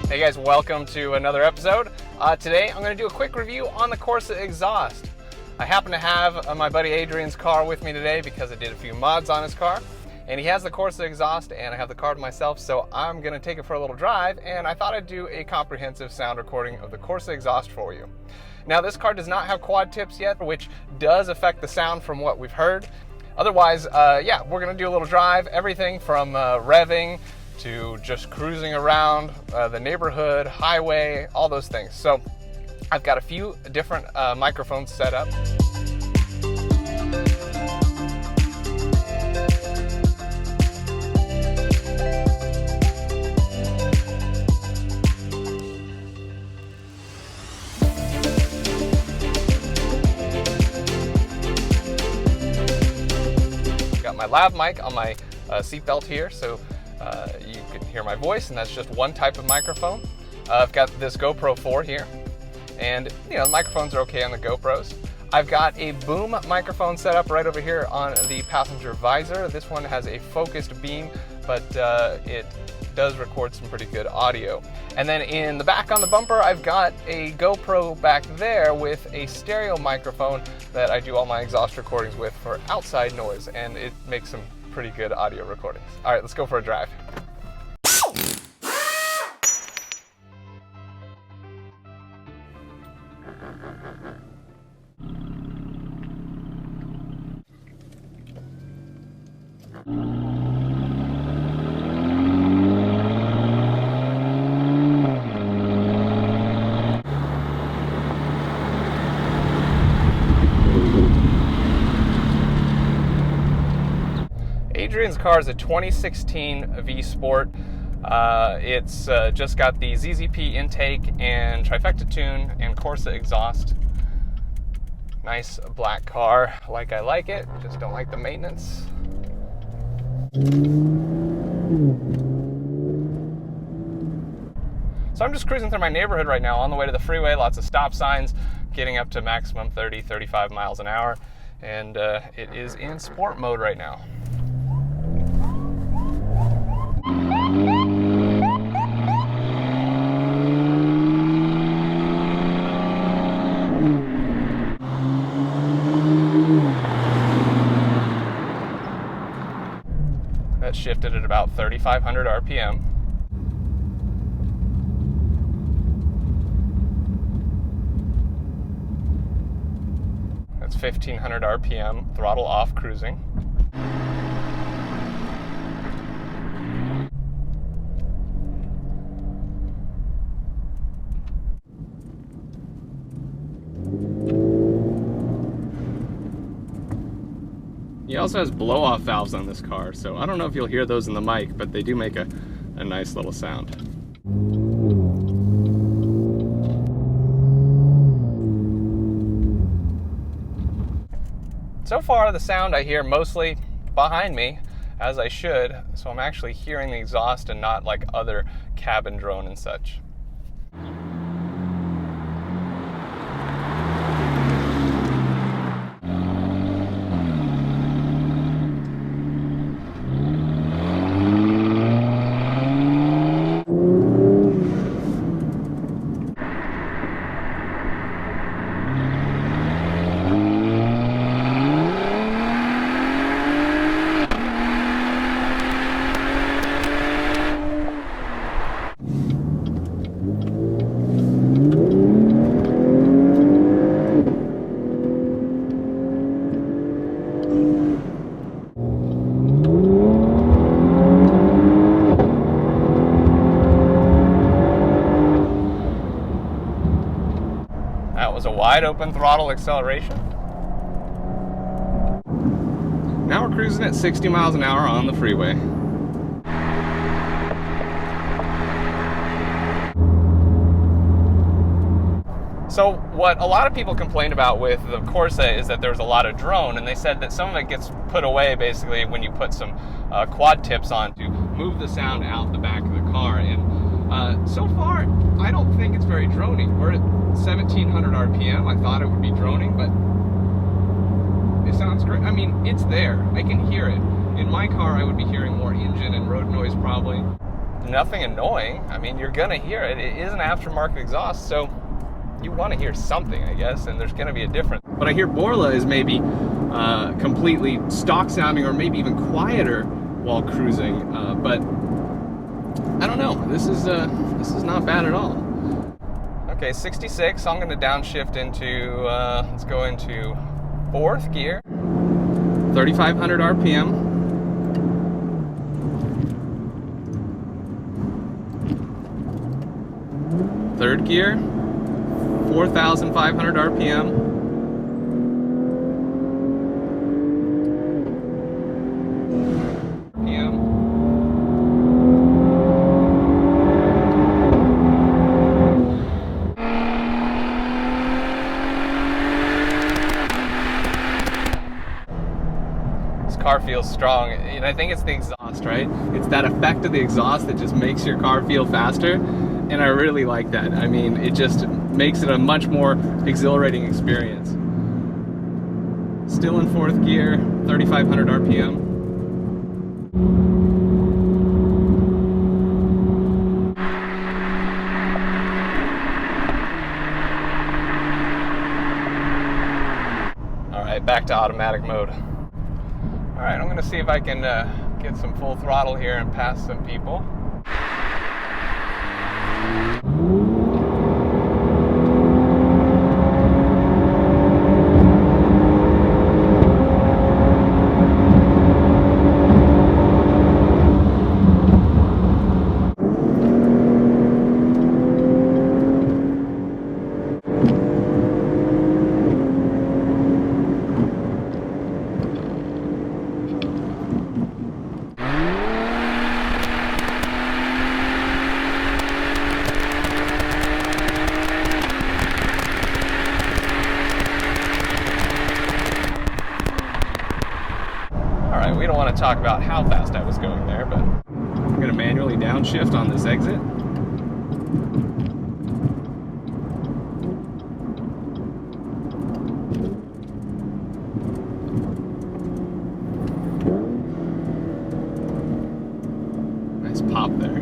Hey guys, welcome to another episode. Today I'm going to do a quick review on the Corsa exhaust. I happen to have my buddy Adrian's car with me today because I did a few mods on his car, and he has the Corsa exhaust and I have the car to myself, so I'm going to take it for a little drive, and I thought I'd do a comprehensive sound recording of the Corsa exhaust for you. Now, this car does not have quad tips yet, which does affect the sound from what we've heard. Otherwise, yeah, we're going to do a little drive, everything from revving to just cruising around the neighborhood, highway, all those things. So I've got a few different microphones set up. Got my lav mic on my seatbelt here, so you can hear my voice, and that's just one type of microphone. I've got this GoPro 4 here, and you know, the microphones are okay on the GoPros. I've got a boom microphone set up right over here on the passenger visor. This one has a focused beam, but it does record some pretty good audio. And then in the back on the bumper, I've got a GoPro back there with a stereo microphone that I do all my exhaust recordings with for outside noise, and it makes some pretty good audio recordings. All right, let's go for a drive. Adrian's car is a 2016 VSport. It's just got the ZZP intake and trifecta tune and Corsa exhaust. Nice black car, like I like it. Just don't like the maintenance. So I'm just cruising through my neighborhood right now on the way to the freeway. Lots of stop signs, getting up to maximum 30, 35 miles an hour. And it is in sport mode right now. That shifted at about 3,500 RPM. That's 1,500 RPM, throttle off cruising. He also has blow-off valves on this car, so I don't know if you'll hear those in the mic, but they do make a nice little sound. So far, the sound I hear mostly behind me, as I should, so I'm actually hearing the exhaust and not like other cabin drone and such. was a wide open throttle acceleration. Now we're cruising at 60 miles an hour on the freeway. So what a lot of people complain about with the Corsa is that there's a lot of drone, and they said that some of it gets put away basically when you put some quad tips on to move the sound out the back of the car. And so far, I don't think it's very drony. We're at 1700 RPM. I thought it would be droning, but it sounds great. I mean, it's there. I can hear it. In my car, I would be hearing more engine and road noise probably. Nothing annoying. I mean, you're gonna hear it. It is an aftermarket exhaust, so you want to hear something, I guess, and there's going to be a difference. But I hear Borla is maybe completely stock sounding, or maybe even quieter while cruising. But I don't know. This is not bad at all. Okay, 66. I'm going to downshift into let's go into 4th gear. 3,500 RPM. Third gear. 4,500 RPM. This car feels strong, and I think it's the exhaust, right? It's that effect of the exhaust that just makes your car feel faster, and I really like that. I mean, it just makes it a much more exhilarating experience. Still in 4th gear, 3,500 RPM. All right, back to automatic mode. All right, I'm gonna see if I can get some full throttle here and pass some people. We don't want to talk about how fast I was going there, but I'm going to manually downshift on this exit. Nice pop there.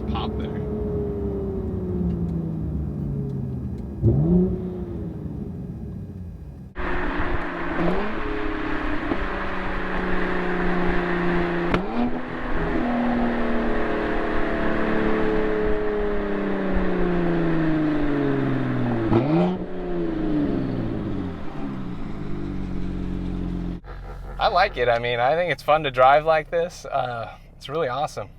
Pop there. I like it. I mean, I think it's fun to drive like this. It's really awesome.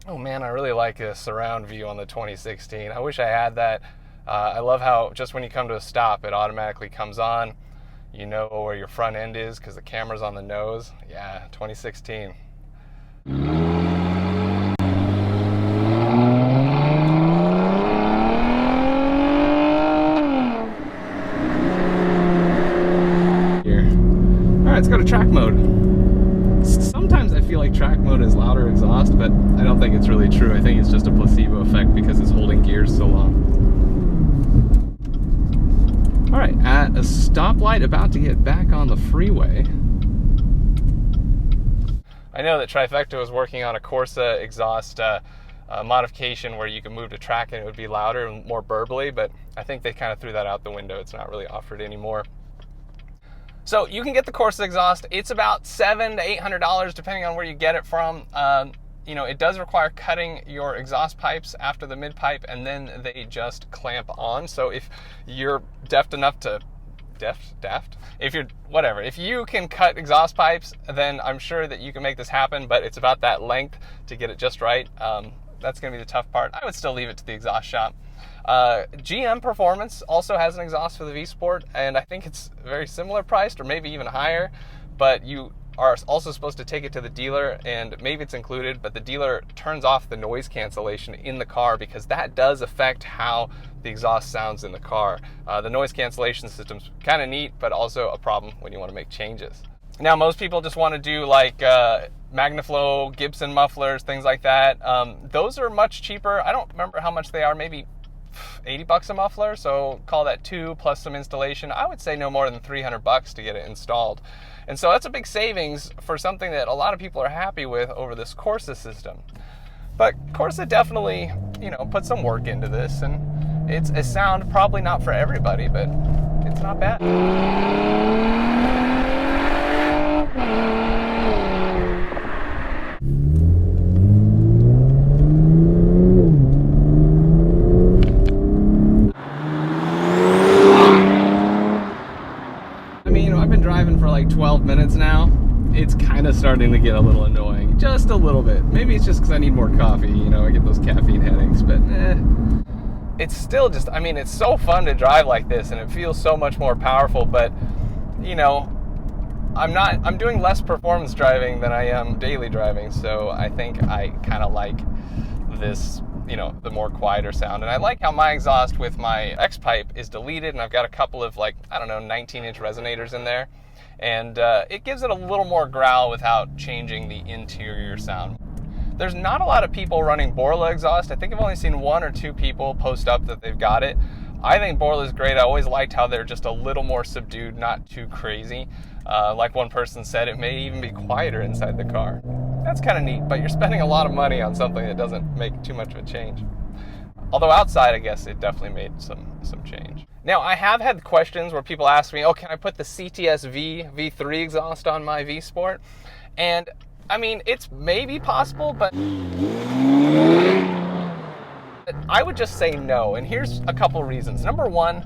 Oh man, I really like this surround view on the 2016. I wish I had that. I love how just when you come to a stop, it automatically comes on. You know where your front end is because the camera's on the nose. Yeah, 2016. Here. All right, let's go to track mode. Sometimes I feel like track mode is louder exhaust, but I don't think it's really true. I think it's just a placebo effect because it's holding gears so long. All right, at a stoplight, about to get back on the freeway. I know that Trifecta was working on a Corsa exhaust modification where you can move to track and it would be louder and more burbly, but I think they kind of threw that out the window. It's not really offered anymore. So you can get the Corsa exhaust. It's about $700 to $800 depending on where you get it from. you know, it does require cutting your exhaust pipes after the mid pipe, and then they just clamp on. So if you're deft enough to if you can cut exhaust pipes, then I'm sure that you can make this happen, but it's about that length to get it just right. That's going to be the tough part. I would still leave it to the exhaust shop. GM Performance also has an exhaust for the V Sport, and I think it's very similar priced, or maybe even higher, but you are also supposed to take it to the dealer, and maybe it's included, but the dealer turns off the noise cancellation in the car, because that does affect how the exhaust sounds in the car. The noise cancellation system's kind of neat, but also a problem when you want to make changes. Now, most people just want to do like MagnaFlow, Gibson mufflers, things like that. Those are much cheaper. I don't remember how much they are, maybe $80 a muffler, so call that 2 plus some installation. I would say no more than $300 to get it installed. And so that's a big savings for something that a lot of people are happy with over this Corsa system. But Corsa definitely, you know, put some work into this, and it's a sound probably not for everybody, but it's not bad. I've been driving for like 12 minutes now. It's kind of starting to get a little annoying, just a little bit. Maybe it's just because I need more coffee, you know, I get those caffeine headaches, but it's still just, I mean, it's so fun to drive like this, and it feels so much more powerful, but, you know, I'm doing less performance driving than I am daily driving, so I think I kind of like this, you know, the more quieter sound. And I like how my exhaust with my X pipe is deleted, and I've got a couple of, like, I don't know, 19-inch resonators in there, and it gives it a little more growl without changing the interior sound. There's not a lot of people running Borla exhaust. I think I've only seen 1 or 2 people post up that they've got it. I think Borla is great. I always liked how they're just a little more subdued, not too crazy. Like one person said, it may even be quieter inside the car. That's kind of neat, but you're spending a lot of money on something that doesn't make too much of a change. Although outside, I guess it definitely made some change. Now, I have had questions where people ask me, oh, can I put the CTS V3 exhaust on my V Sport? And I mean, it's maybe possible, but I would just say no. And here's a couple reasons. Number one,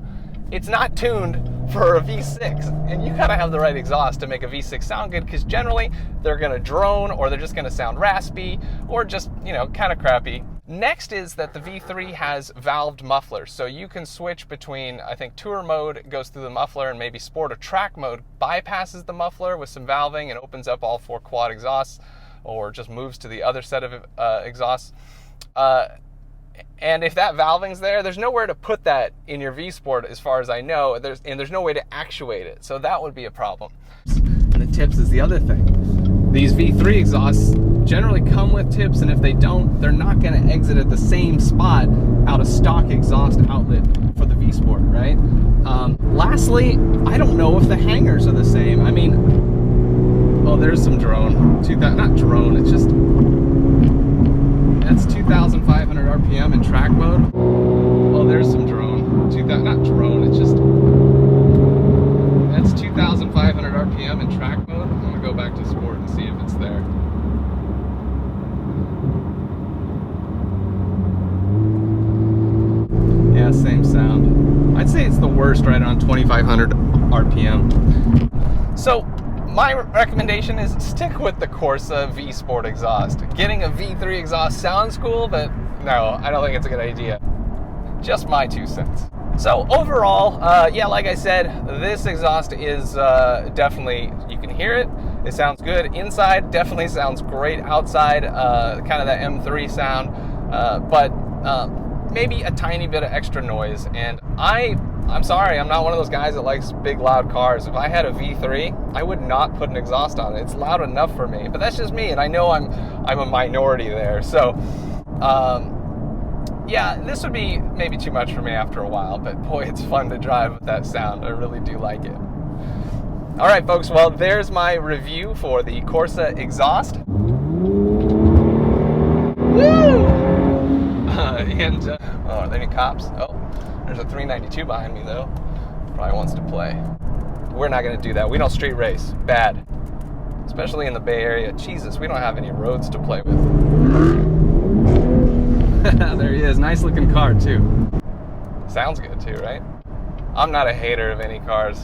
it's not tuned for a V6, and you gotta have the right exhaust to make a V6 sound good, because generally they're gonna drone, or they're just gonna sound raspy, or just, you know, kind of crappy. Next is that the V3 has valved mufflers, so you can switch between, I think, tour mode goes through the muffler, and maybe sport or track mode bypasses the muffler with some valving and opens up all 4 quad exhausts, or just moves to the other set of exhausts. And if that valving's there, there's nowhere to put that in your V Sport, as far as I know. There's no way to actuate it, so that would be a problem. And the tips is the other thing. These V3 exhausts generally come with tips, and if they don't, they're not going to exit at the same spot out of stock exhaust outlet for the V Sport, right? Lastly, I don't know if the hangers are the same. I mean, oh, there's some drone. Not drone, it's just... That's 2,500 RPM in track mode. Oh, there's some drone. Not drone, it's just... That's 2,500 RPM in track mode. I'm gonna go back to sport and see if it's there. Yeah, same sound. I'd say it's the worst right on 2,500 RPM. So, my recommendation is stick with the Corsa V Sport exhaust. Getting a V3 exhaust sounds cool, but no, I don't think it's a good idea. Just my 2 cents. So overall, yeah, like I said, this exhaust is definitely, you can hear it. It sounds good inside, definitely sounds great outside, kind of that M3 sound, but maybe a tiny bit of extra noise. And I'm sorry, I'm not one of those guys that likes big loud cars. If I had a V3, I would not put an exhaust on it. It's loud enough for me, but that's just me, and I know I'm a minority there. So yeah, this would be maybe too much for me after a while, but boy, it's fun to drive with that sound. I really do like it. All right, folks, well, there's my review for the Corsa exhaust. Woo! Oh, are there any cops? Oh, there's a 392 behind me, though. Probably wants to play. We're not going to do that. We don't street race. Bad. Especially in the Bay Area. Jesus, we don't have any roads to play with. There he is. Nice looking car too. Sounds good too, right? I'm not a hater of any cars.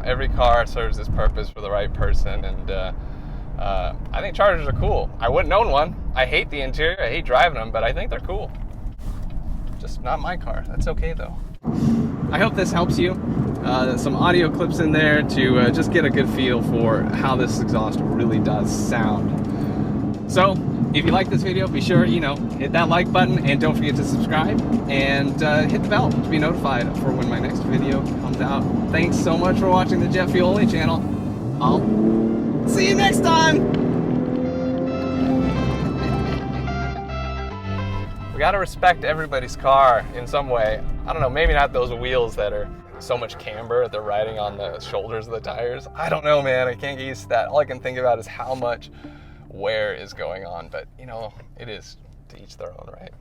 Every car serves its purpose for the right person, and I think Chargers are cool. I wouldn't own one. I hate the interior. I hate driving them, but I think they're cool. Just not my car. That's okay though. I hope this helps you. Some audio clips in there to just get a good feel for how this exhaust really does sound. So, if you like this video, be sure, hit that like button, and don't forget to subscribe, and hit the bell to be notified for when my next video comes out. Thanks so much for watching the Jet Fuel Only channel. I'll see you next time! We gotta respect everybody's car in some way. I don't know, maybe not those wheels that are so much camber that they're riding on the shoulders of the tires. I don't know, man, I can't get used to that. All I can think about is how much wear is going on, but it is to each their own, right?